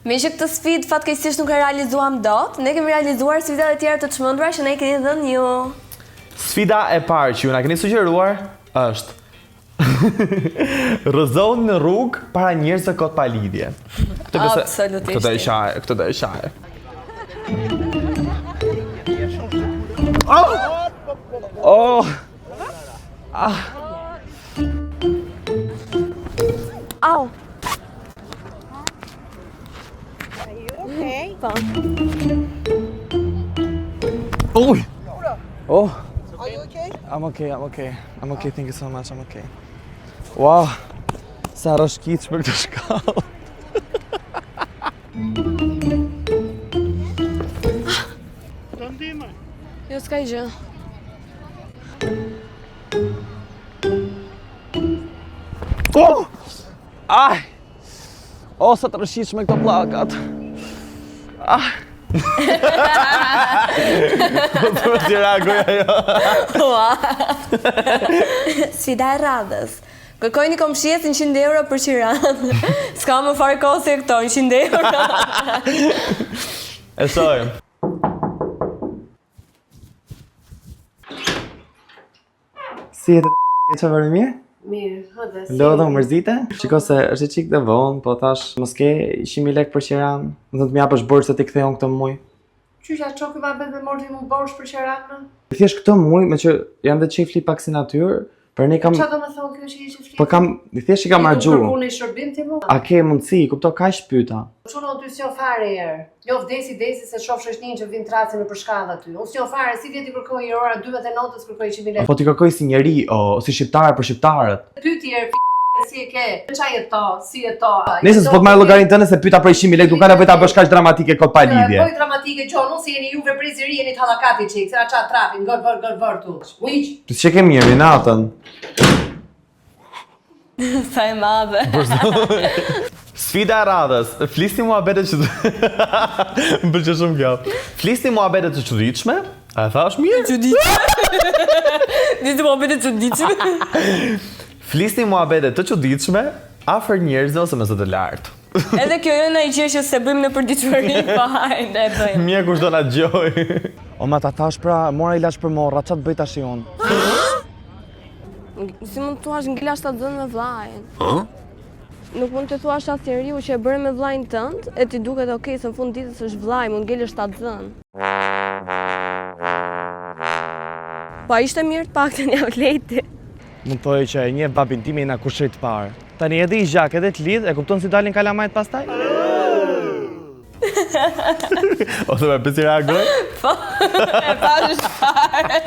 Me që këtë sfidë fatkeqësisht nuk e realizuam dot, ne kemi realizuar sfidat e tjera të çmendura që ne i keni dhënë ju. Sfida e parë që ju na keni sugjeruar është rrëzoni në rrugë para njerëzve kot pa lidhje. Absolutisht. Këtë do e shaj. Oh! Ah! Au. Okay. Po. Oh! Oh! Are you okay? I'm okay. I'm okay, thank you so much, I'm okay. Wow! Sa rëshkit për këtë shkallë. Do ndihmë. Jo, s'ka gjë. Oh! Aj! O, sa të rëshqitshme këto plakat. Ah! Po të më t'i reagoja jo. Sfida e radhës. Kërkoj një komshies 100 euro për Tiranë. S'ka më fare kohë se këto, 100 euro. E shojmë. Si jetë të që vërë mirë? Mirë, hëdhe. Lodha, mërzite? Shiko se është qik dhe vonë, po thash, mos ke 100.000 lek për Tiranë, më të m'japësh borë se ti kthejon këtë muj. Qysha qoki ma bet me morti mu borsh për Qeranë? Thjesht këtë muj, me që janë dhe qifli pak si natyrë, për ne kam... Qa do me thonë kjo që i qifli? Po kam, thjesht i kam argju. Ti kërku një shërbim ti mu? A ke mundësi, kupto ka shpyta. Qunë o ty s'jo fare erë. Jo vdesi se shof shëshnin që vind traci në përshkalla ty. Unë s'jo fare, si vjeti kërkoj i ora 12 notës kërkoj 100.000 lek. Po ti kërkoj si njeri, o, si shqiptar për shqiptarët. Pyti erë, si e ke, qa e to, si e to. Nëse s'po të marrë llogarin tënde se pyeta për 100.000 lek, nuk ka nevojë ta bësh kaq dramatike kot pa lidhje. Bëj dramatike gjo, nuk si jeni juve preziri, jeni t'hallakati qik, se na qa trapin, gër tu. Ujq. Ti që ke mirë, Renatën. Sa e madhe. Sfida e radhës, flisni muhabete që... Më pëlqen shumë kjo. Flisni muhabete të çuditshme, a e thash mirë? Çuditshme. Disi muhabete çuditshme. Flisni muhabete të çuditshme afër njerëzve ose me zë të lartë. Edhe kjo jo na i qeshë se bëjmë në përditshmëri, po hajde e bëjmë. Mje kush do na dëgjoj. O ma ta thash pra, mora ilaç për morra, ç'a të bëj tash unë? Si mund të thuash ngila shtazën me vllajin? Nuk mund të thuash atë njeriu që e bëre me vllajin tënd, e ti duket okay se në fund ditës është vllai, mund ngele shtazën. Po ishte mirë të paktën ja vlejti. Mund thoj që e njeh babin tim e na kushrit parë. Tani edhe i gjak, edhe t'lidh, e kupton si dalin kalamajt pastaj? Ose me pesi reagoj? Po, e pash fare.